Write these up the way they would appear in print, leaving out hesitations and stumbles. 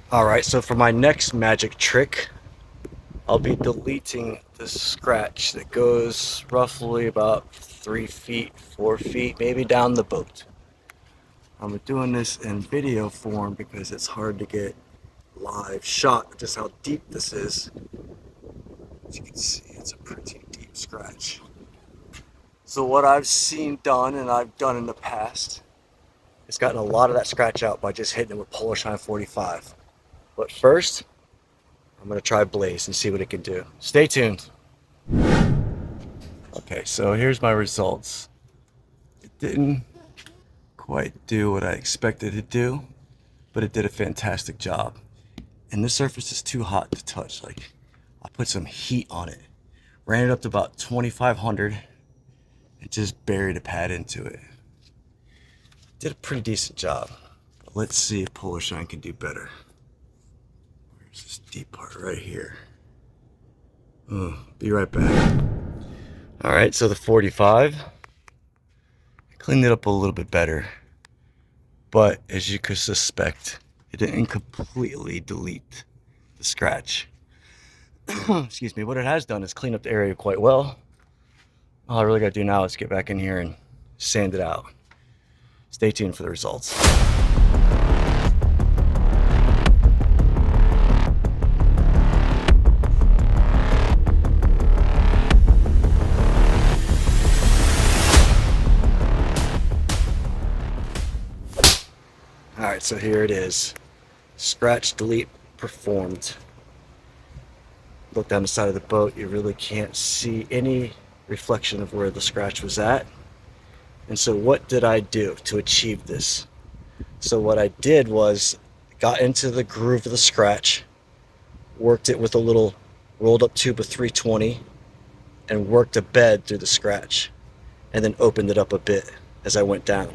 Alright, so for my next magic trick, I'll be deleting the scratch that goes roughly about 3 feet, 4 feet, maybe down the boat. I'm doing this in video form because it's hard to get live shot just how deep this is. As you can see, it's a pretty deep scratch. So what I've seen done, and I've done in the past, is gotten a lot of that scratch out by just hitting it with Polar Shine 45. But first, I'm going to try Blaze and see what it can do. Stay tuned. Okay, so here's my results. It didn't quite do what I expected it to do, but it did a fantastic job. And this surface is too hot to touch. Like, I put some heat on it, ran it up to about 2,500, and just buried a pad into it. Did a pretty decent job. But let's see if Polar Shine can do better. Where's this deep part? Right here. Be right back. All right, so the 45, I cleaned it up a little bit better, but as you could suspect, it didn't completely delete the scratch. Excuse me. What it has done is clean up the area quite well. All I really got to do now is get back in here and sand it out. Stay tuned for the results. Alright, so here it is. Scratch delete performed. Look down the side of the boat, you really can't see any reflection of where the scratch was at. And so what did I do to achieve this? So what I did was got into the groove of the scratch, worked it with a little rolled up tube of 320, and worked a bed through the scratch, and then opened it up a bit as I went down.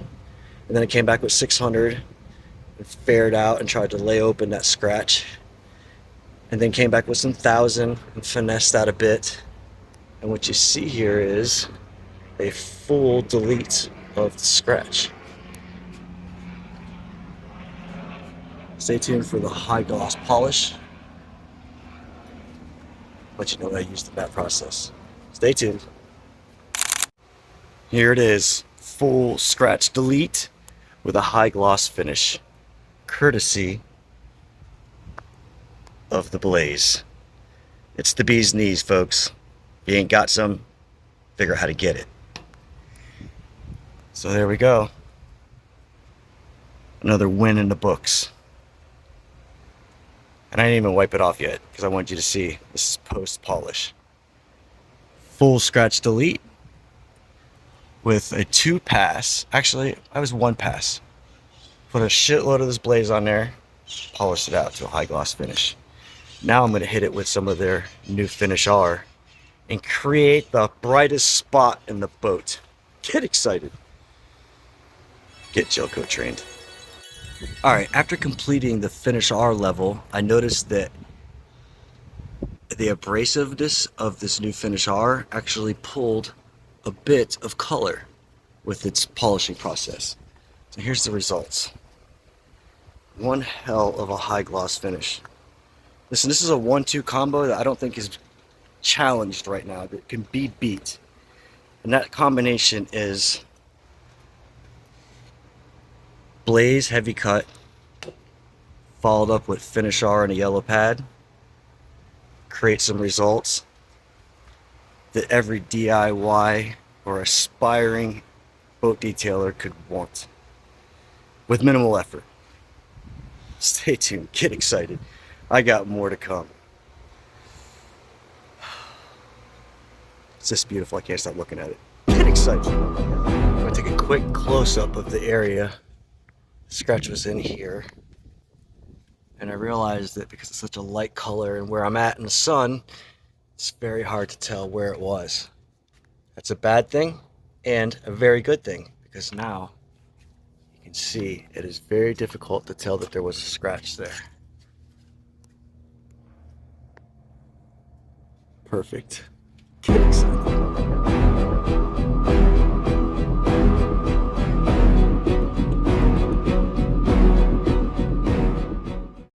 And then I came back with 600 and fared out and tried to lay open that scratch, and then came back with some 1,000 and finessed that a bit. And what you see here is a full delete of the scratch. Stay tuned for the high gloss polish. Let you know what I used in that process. Stay tuned. Here it is, full scratch delete with a high gloss finish, courtesy of the Blaze. It's the bee's knees, folks. If you ain't got some, figure out how to get it. So there we go. Another win in the books. And I didn't even wipe it off yet because I wanted you to see this is post polish. Full scratch delete with a 2-pass. Actually, I was 1-pass. Put a shitload of this Blaze on there, polished it out to a high gloss finish. Now I'm going to hit it with some of their new Finish R and create the brightest spot in the boat. Get excited. Get gel coat trained. Alright, after completing the Finish R level, I noticed that the abrasiveness of this new Finish R actually pulled a bit of color with its polishing process. So here's the results. One hell of a high gloss finish. Listen, this is a 1-2 combo that I don't think is challenged right now, that can be beat. And that combination is Blaze heavy cut, followed up with Finish R and a yellow pad. Create some results that every DIY or aspiring boat detailer could want, with minimal effort. Stay tuned, get excited. I got more to come. It's just beautiful, I can't stop looking at it. Get excited. I'm gonna take a quick close-up of the area. The scratch was in here. And I realized that because it's such a light color and where I'm at in the sun, it's very hard to tell where it was. That's a bad thing and a very good thing, because now you can see it is very difficult to tell that there was a scratch there. Perfect.